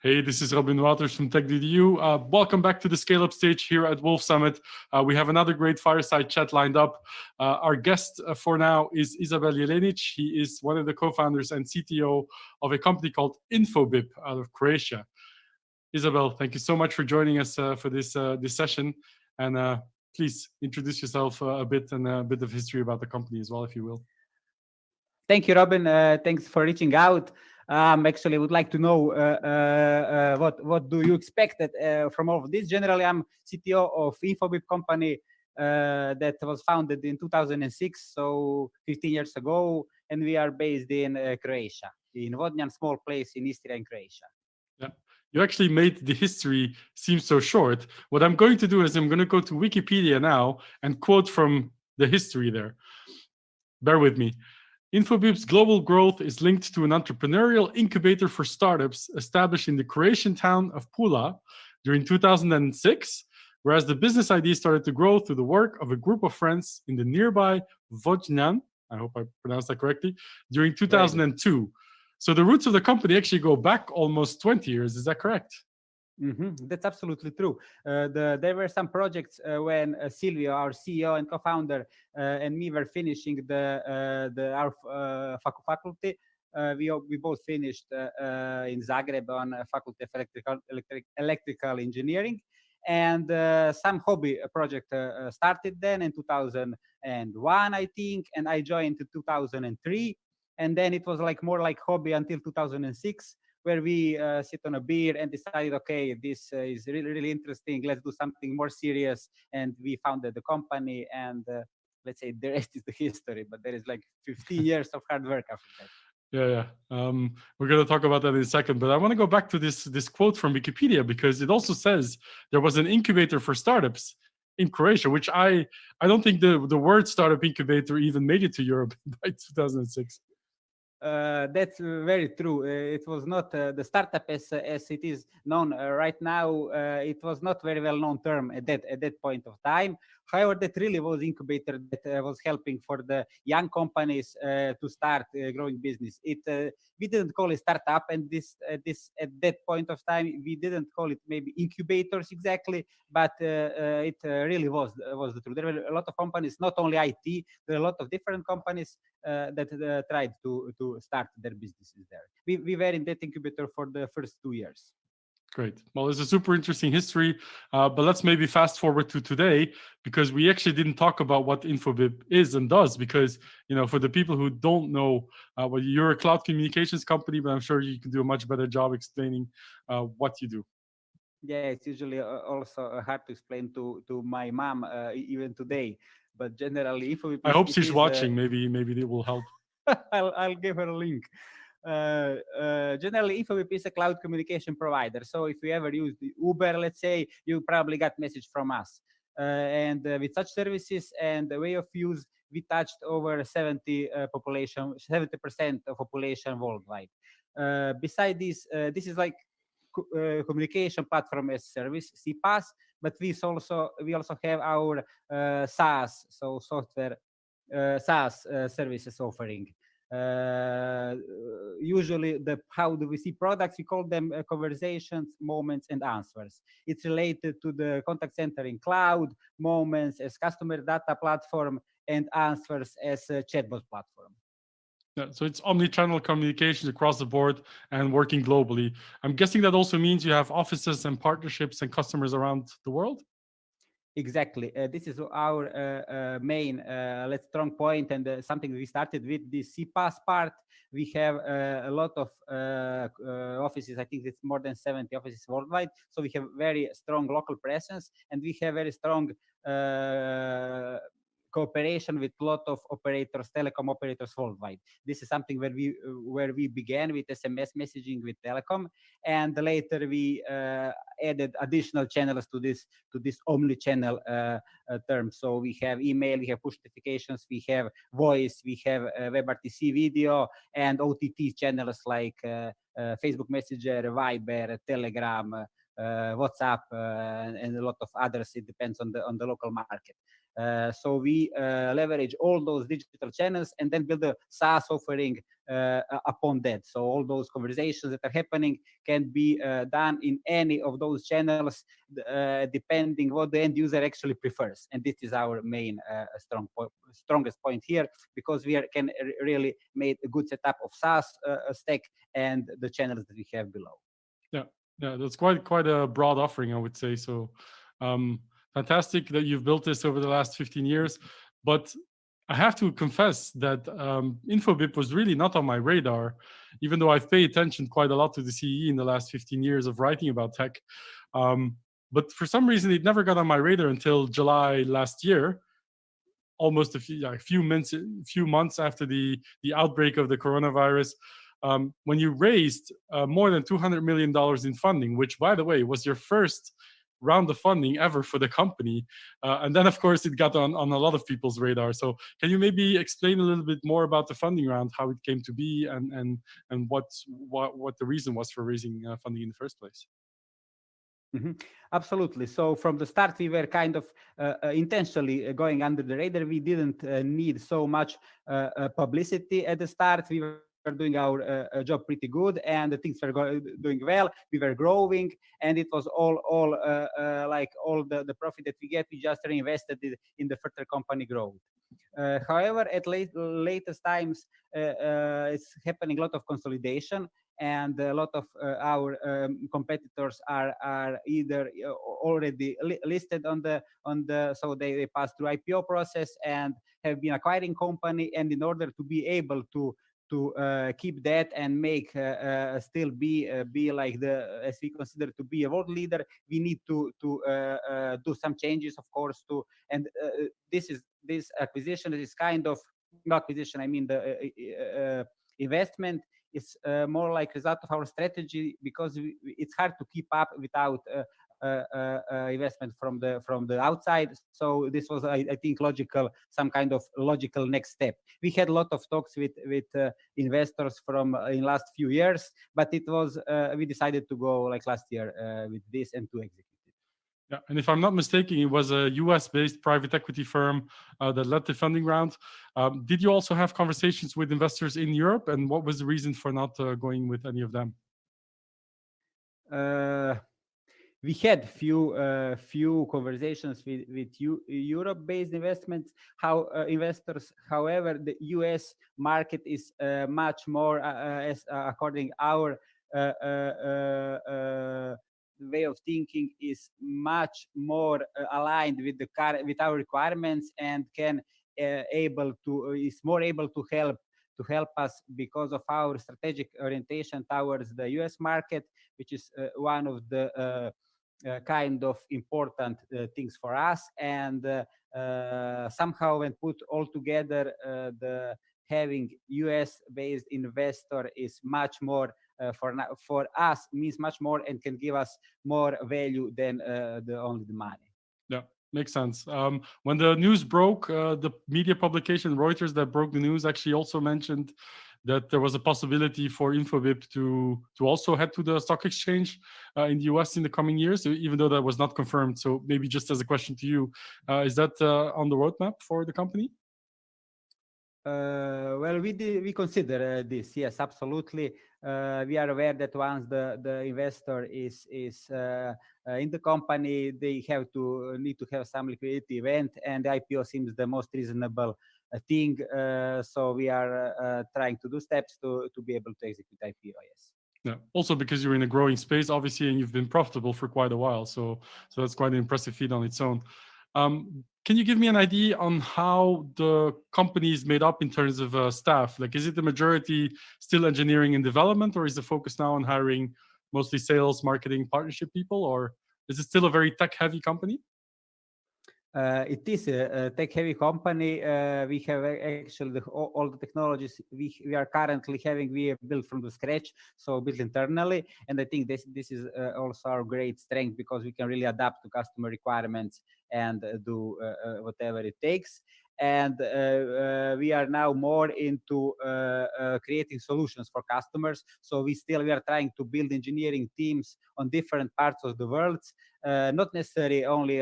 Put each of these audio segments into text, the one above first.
Hey, this is Robin Waters from TechDDU. Welcome back to the Scaleup stage here at Wolf Summit. We have another great fireside chat lined up. Our guest for now is Isabel Jelenic. He is one of the co-founders and CTO of a company called Infobip out of Croatia. Isabel, thank you so much for joining us for this session. And please introduce yourself a bit and a bit of history about the company as well, if you will. Thank you, Robin. Thanks for reaching out. Actually, I would like to know what do you expect from all of this. Generally, I'm CTO of Infobip company that was founded in 2006, so 15 years ago, and we are based in Croatia, in Vodnjan, small place in Istria in Croatia. Yeah. You actually made the history seem so short. What I'm going to do is I'm going to go to Wikipedia now and quote from the history there. Bear with me. Infobip's global growth is linked to an entrepreneurial incubator for startups established in the Croatian town of Pula during 2006, whereas the business idea started to grow through the work of a group of friends in the nearby Vodnjan, I hope I pronounced that correctly, during 2002. Right. So the roots of the company actually go back almost 20 years. Is that correct? That's absolutely true. There were some projects when Silvio, our CEO and co-founder, and me were finishing our faculty. We both finished in Zagreb on Faculty of Electrical Engineering, and some hobby project started then in 2001, I think, and I joined in 2003, and then it was more like hobby until 2006. Where we sit on a beer and decided, okay, this is really interesting. Let's do something more serious. And we founded the company, and let's say the rest is the history. But there is 15 years of hard work after that. Yeah. We're going to talk about that in a second. But I want to go back to this quote from Wikipedia, because it also says there was an incubator for startups in Croatia, which I don't think the word startup incubator even made it to Europe by 2006. That's very true. It was not the startup as it is known right now. It was not very well known term at that point of time. However, that really was incubator that was helping for the young companies to start growing business. We didn't call it startup, and this at that point of time we didn't call it maybe incubators exactly, but it really was the truth. There were a lot of companies, not only IT. There were a lot of different companies that tried to start their businesses there. We were in that incubator for the first 2 years. Great. Well, it's a super interesting history, but let's maybe fast forward to today, because we actually didn't talk about what Infobip is and does, because, for the people who don't know, well, you're a cloud communications company, but I'm sure you can do a much better job explaining what you do. Yeah, it's usually also hard to explain to my mom even today, but generally Infobip I hope she's watching. Maybe it will help. I'll give her a link. Generally, Infobip is a cloud communication provider. So if you ever use the Uber, let's say, you probably got message from us. And with such services and the way of use, we touched over 70% of population worldwide. Beside this, this is like communication platform as service, CPaaS, but we also have our SaaS, so software SaaS services offering. Usually how do we see products? We call them conversations, moments, and answers. It's related to the contact center in cloud, moments as customer data platform, and answers as a chatbot platform. Yeah, so it's omni-channel communications across the board and working globally. I'm guessing that also means you have offices and partnerships and customers around the world? Exactly. This is our main strong point, and something we started with the CPaaS part. We have a lot of offices. I think it's more than 70 offices worldwide. So we have very strong local presence, and we have very strong cooperation with a lot of operators, telecom operators worldwide. This is something where we began with SMS messaging with telecom, and later we added additional channels to this omni-channel term. So we have email, we have push notifications, we have voice, we have WebRTC video, and OTT channels like Facebook Messenger, Viber, Telegram, WhatsApp, and a lot of others. It depends on the local market. So we leverage all those digital channels and then build a SaaS offering upon that. So all those conversations that are happening can be done in any of those channels, depending what the end user actually prefers. And this is our main strongest point here, because we can really make a good setup of SaaS stack and the channels that we have below. Yeah, that's quite a broad offering, I would say. So fantastic that you've built this over the last 15 years. But I have to confess that Infobip was really not on my radar, even though I've paid attention quite a lot to the CE in the last 15 years of writing about tech. But for some reason, it never got on my radar until July last year, almost a few months after the outbreak of the coronavirus, when you raised more than $200 million in funding, which, by the way, was your first round of funding ever for the company. And then, of course, it got on a lot of people's radar. So can you maybe explain a little bit more about the funding round, how it came to be, and what the reason was for raising funding in the first place? Mm-hmm. Absolutely. So from the start, we were kind of intentionally going under the radar. We didn't need so much publicity at the start. We were doing our job pretty good, and the things were doing well. We were growing, and it was all like all the profit that we get, we just reinvested it in the further company growth. However, at latest times, it's happening a lot of consolidation, and a lot of our competitors are either already listed on the so they pass through IPO process and have been acquiring company, and in order to be able to keep that and make still be like as we consider to be a world leader, we need to do some changes, of course, and this acquisition is kind of not acquisition, I mean the investment is more like result of our strategy, because it's hard to keep up without investment from the outside. So this was, I think, some kind of logical next step. We had a lot of talks with investors from in last few years, but it was we decided to go like last year with this and to execute it. Yeah, and if I'm not mistaken, it was a US-based private equity firm that led the funding round. Did you also have conversations with investors in Europe, and what was the reason for not going with any of them? We had few conversations with Europe-based investors. However, the US market is much more, as according our way of thinking, is much more aligned with our requirements, and is more able to help us because of our strategic orientation towards the US market, which is one of the kind of important things for us. And somehow when put all together, the having US-based investor is much more for us, means much more and can give us more value than only the money. Yeah, makes sense. When the news broke, the media publication Reuters that broke the news actually also mentioned that there was a possibility for Infobip to also head to the stock exchange in the US in the coming years, even though that was not confirmed. So maybe just as a question to you, is that on the roadmap for the company? Well, we consider this. Yes, absolutely. We are aware that once the investor is in the company, they need to have some liquidity event, and the IPO seems the most reasonable thing. So we are trying to do steps to be able to execute IPO. Yes. Yeah. Also because you're in a growing space, obviously, and you've been profitable for quite a while. So that's quite an impressive feat on its own. Can you give me an idea on how the company is made up in terms of staff? Like, is it the majority still engineering and development, or is the focus now on hiring mostly sales, marketing, partnership people, or is it still a very tech-heavy company? It is a tech-heavy company. We have actually all the technologies we are currently having. We have built from the scratch, so built internally, and I think this is also our great strength, because we can really adapt to customer requirements and do whatever it takes. and we are now more into creating solutions for customers. So we are trying to build engineering teams on different parts of the world, not necessarily only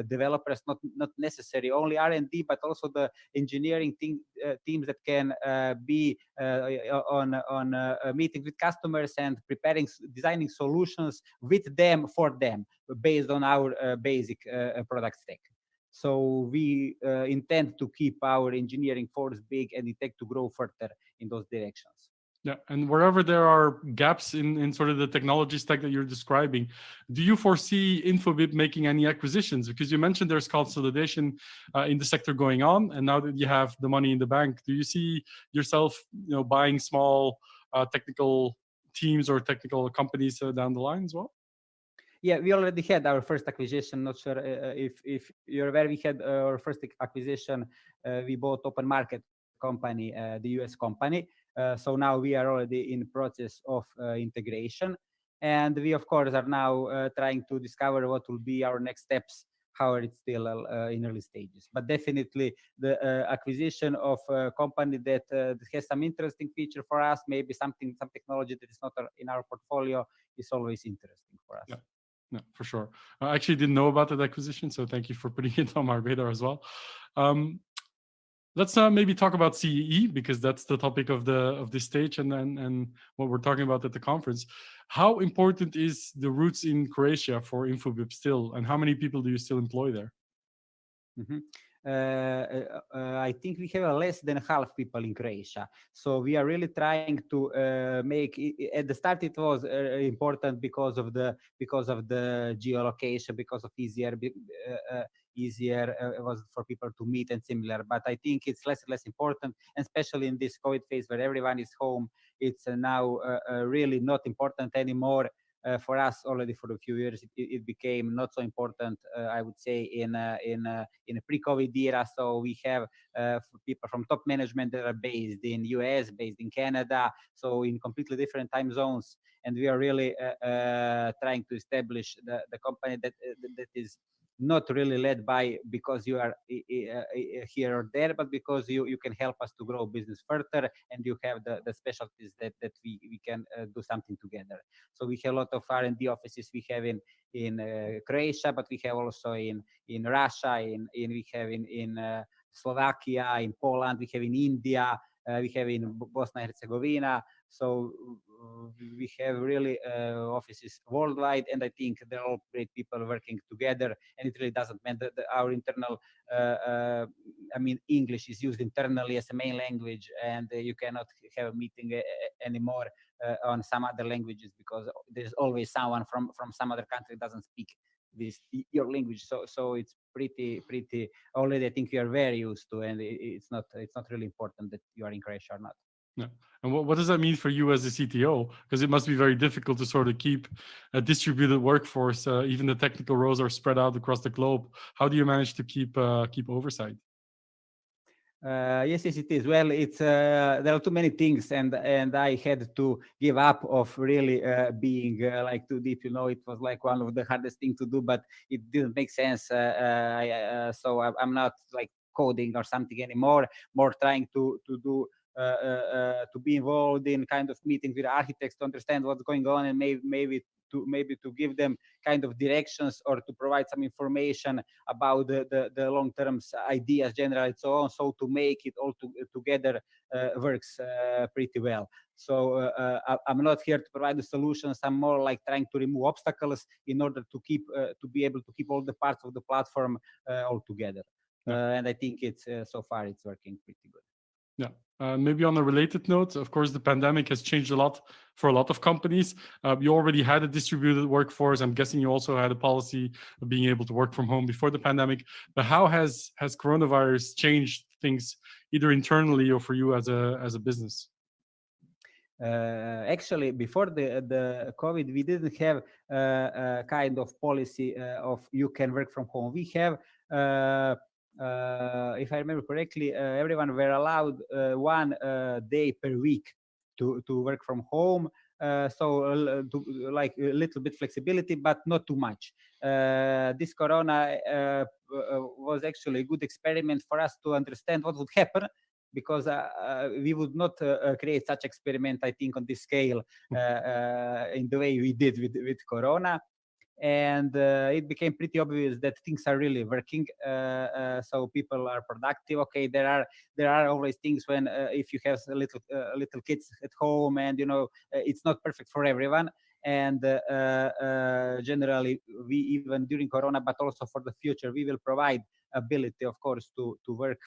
developers, not necessarily only R&D, but also the engineering teams that can be on a meeting with customers and designing solutions with them for them based on our basic product stack. So we intend to keep our engineering force big and intend to grow further in those directions. Yeah, and wherever there are gaps in sort of the technology stack that you're describing, do you foresee Infobip making any acquisitions? Because you mentioned there's consolidation in the sector going on, and now that you have the money in the bank, do you see yourself, buying small technical teams or technical companies down the line as well? Yeah, we already had our first acquisition. Not sure if you're aware, we had our first acquisition. We bought Open Market company, the US company. So now we are already in the process of integration. And we, of course, are now trying to discover what will be our next steps. However, it's still in early stages. But definitely the acquisition of a company that has some interesting feature for us, maybe some technology that is not in our portfolio, is always interesting for us. Yeah. No, for sure. I actually didn't know about that acquisition, so thank you for putting it on my radar as well. Let's maybe talk about CEE, because that's the topic of this stage and what we're talking about at the conference. How important is the roots in Croatia for Infobip still, and how many people do you still employ there? Mm-hmm. I think we have less than half people in Croatia. So we are really trying to make it, at the start it was important because of the geolocation, because of easier it was for people to meet and similar. But I think it's less and less important, especially in this COVID phase where everyone is home. It's now really not important anymore. For us, already for a few years, it became not so important. I would say in a pre-COVID era. So we have people from top management that are based in US, based in Canada, so in completely different time zones. And we are really trying to establish the company that is not really led by because you are here or there, but because you can help us to grow business further, and you have the specialties that we can do something together. So we have a lot of R&D offices. We have in Croatia, but we have also in Russia, we have in Slovakia, in Poland, we have in India, we have in Bosnia and Herzegovina. So we have really offices worldwide, and I think they're all great people working together. And it really doesn't matter that our internal, English is used internally as a main language, and you cannot have a meeting anymore on some other languages because there's always someone from some other country that doesn't speak your language. So it's pretty already. I think you are very used to, and it's not really important that you are in Croatia or not. Yeah. And what does that mean for you as a CTO? Because it must be very difficult to sort of keep a distributed workforce. Even the technical roles are spread out across the globe. How do you manage to keep oversight? Yes, it is. Well, it's there are too many things, and I had to give up of really being like too deep. It was like one of the hardest things to do, but it didn't make sense. So I'm not like coding or something anymore. More trying to do. To be involved in kind of meeting with architects to understand what's going on, and maybe to give them kind of directions or to provide some information about the long-term ideas generally, so on, so to make it all together works pretty well. So I'm not here to provide the solutions. I'm more like trying to remove obstacles in order to be able to keep all the parts of the platform all together. And I think it's so far it's working pretty good. Yeah. Maybe on a related note, of course, the pandemic has changed a lot for a lot of companies. You already had a distributed workforce. I'm guessing you also had a policy of being able to work from home before the pandemic. But how has coronavirus changed things, either internally or for you as a business? Actually, before the COVID, we didn't have a kind of policy of you can work from home. We have. If I remember correctly, everyone were allowed 1 day per week to work from home. like a little bit flexibility, but not too much. This corona was actually a good experiment for us to understand what would happen, because we would not create such experiment, I think, on this scale in the way we did with corona. And it became pretty obvious that things are really working. So people are productive. Okay, there are always things when if you have little kids at home, and it's not perfect for everyone. And generally, we, even during corona, but also for the future, we will provide ability, of course, to work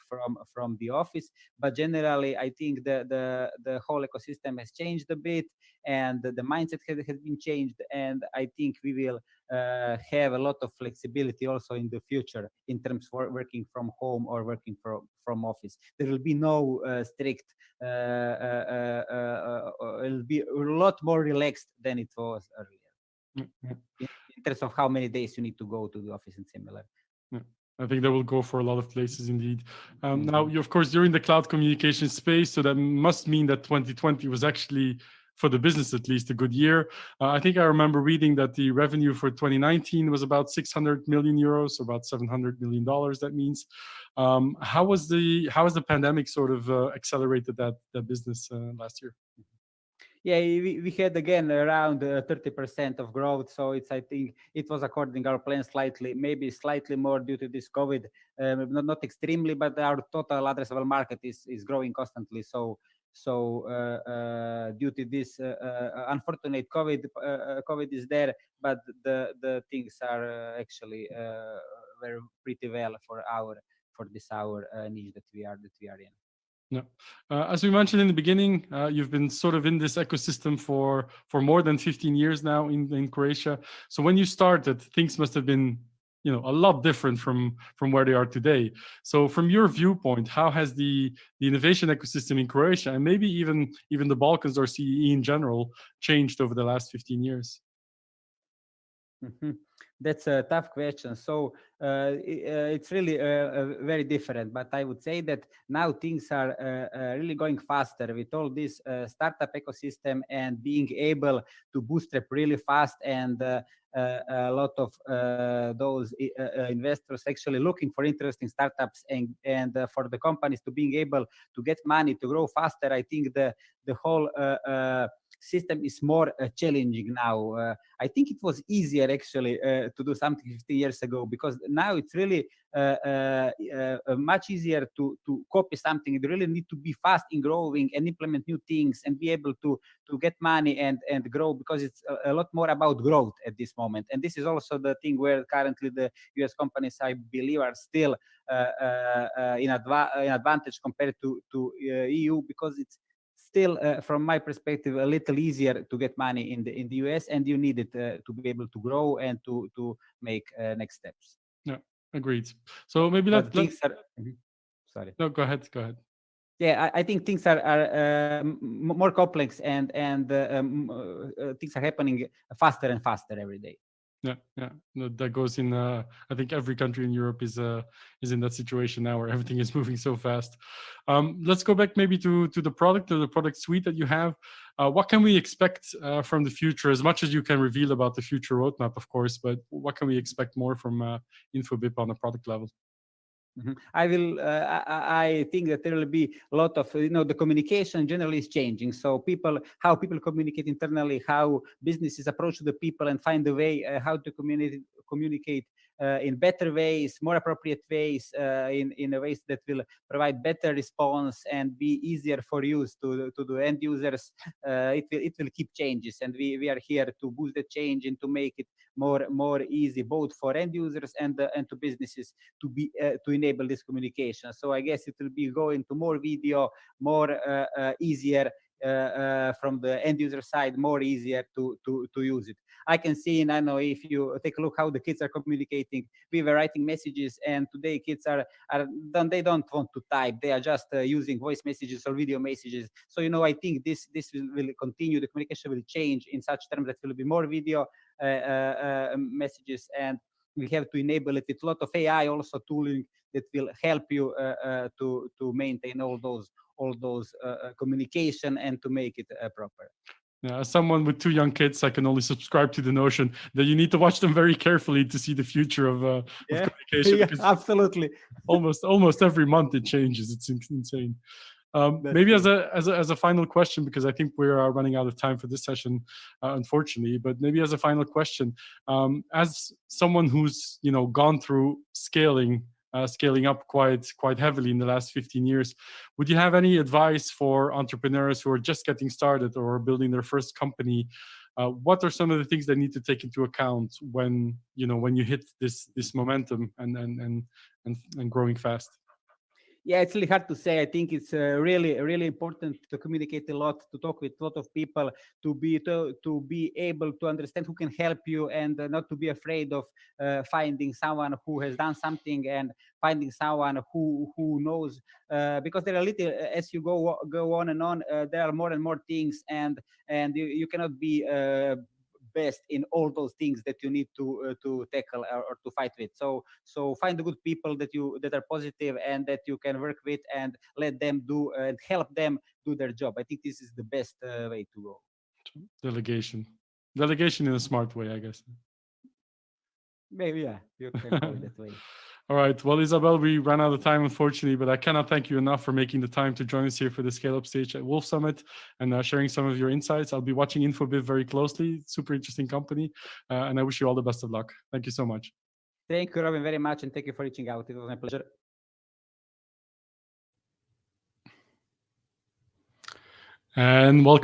from the office. But generally, I think the whole ecosystem has changed a bit, and the mindset has been changed. And I think we will have a lot of flexibility also in the future in terms of working from home or working from office. There will be no strict. It'll be a lot more relaxed than it was earlier. In terms of how many days you need to go to the office and similar. Yeah. I think that will go for a lot of places indeed. Now, of course, you're in the cloud communication space, so that must mean that 2020 was actually, for the business at least, a good year. I think I remember reading that the revenue for 2019 was about 600 million euros, so about $700 million. That means, how was the pandemic sort of accelerated that business last year? Yeah, we had again around 30% of growth. So I think it was according our plan, maybe slightly more due to this COVID, not extremely, but our total addressable market is growing constantly. So due to this unfortunate COVID is there, but the things are actually very pretty well for our niche that we are in. Yeah. As we mentioned in the beginning, you've been sort of in this ecosystem for more than 15 years now in Croatia. So when you started, things must have been, a lot different from where they are today. So from your viewpoint, how has the innovation ecosystem in Croatia, and maybe even the Balkans or CEE in general, changed over the last 15 years? That's a tough question. So it's really very different. But I would say that now things are really going faster with all this startup ecosystem and being able to bootstrap really fast, and a lot of those investors actually looking for interesting startups, and for the companies to being able to get money to grow faster. I think the whole system is more challenging now. I think it was easier actually to do something 50 years ago, because now it's really much easier to copy something. You really need to be fast in growing and implement new things and be able to get money and grow, because it's a lot more about growth at this moment. And this is also the thing where currently the US companies, I believe, are still in advantage compared to EU, because it's still, from my perspective, a little easier to get money in the US, and you need it to be able to grow and to make next steps. Yeah, agreed. So maybe sorry. No, go ahead. Yeah, I think things are more complex, and things are happening faster and faster every day. Yeah. No, that goes in. I think every country in Europe is in that situation now, where everything is moving so fast. Let's go back maybe to the product suite that you have. What can we expect from the future? As much as you can reveal about the future roadmap, of course, but what can we expect more from Infobip on a product level? I think that there will be a lot of, the communication generally is changing. So how people communicate internally, how businesses approach the people and find a way how to communicate in better ways, more appropriate ways, in ways that will provide better response and be easier for use to the end users. It will keep changes, and we are here to boost the change and to make it more easy, both for end users and to businesses, to enable this communication. So I guess it will be going to more video, more easier from the end user side, more easier to use it. I can see, and I know, if you take a look how the kids are communicating, we were writing messages, and today kids they don't want to type. They are just using voice messages or video messages. So I think this will continue. The communication will change in such terms that will be more video messages, and we have to enable it with a lot of AI also tooling that will help you to maintain all those communication and to make it proper. Yeah, as someone with 2 young kids, I can only subscribe to the notion that you need to watch them very carefully to see the future of Yeah, communication, yeah, because absolutely. almost every month it changes. It's insane. That's Maybe as true. a final question, because I think we are running out of time for this session, unfortunately. But maybe as a final question, as someone who's gone through scaling up quite heavily in the last 15 years, would you have any advice for entrepreneurs who are just getting started or building their first company? What are some of the things they need to take into account when you hit this momentum and growing fast? Yeah, it's really hard to say. I think it's really important to communicate a lot, to talk with a lot of people, to be able to understand who can help you, and not to be afraid of finding someone who has done something, and finding someone who knows, because there are little, as you go on and on, there are more and more things, and you cannot be best in all those things that you need to tackle, or to fight with. So find the good people that are positive and that you can work with, and let them do and help them do their job. I think this is the best way to go. Delegation in a smart way, I guess. Maybe, yeah, you can call it that way. All right. Well, Isabel, we ran out of time, unfortunately, but I cannot thank you enough for making the time to join us here for the Scale Up stage at Wolf Summit, and sharing some of your insights. I'll be watching Infobip very closely. Super interesting company. And I wish you all the best of luck. Thank you so much. Thank you, Robin, very much, and thank you for reaching out. It was my pleasure. And welcome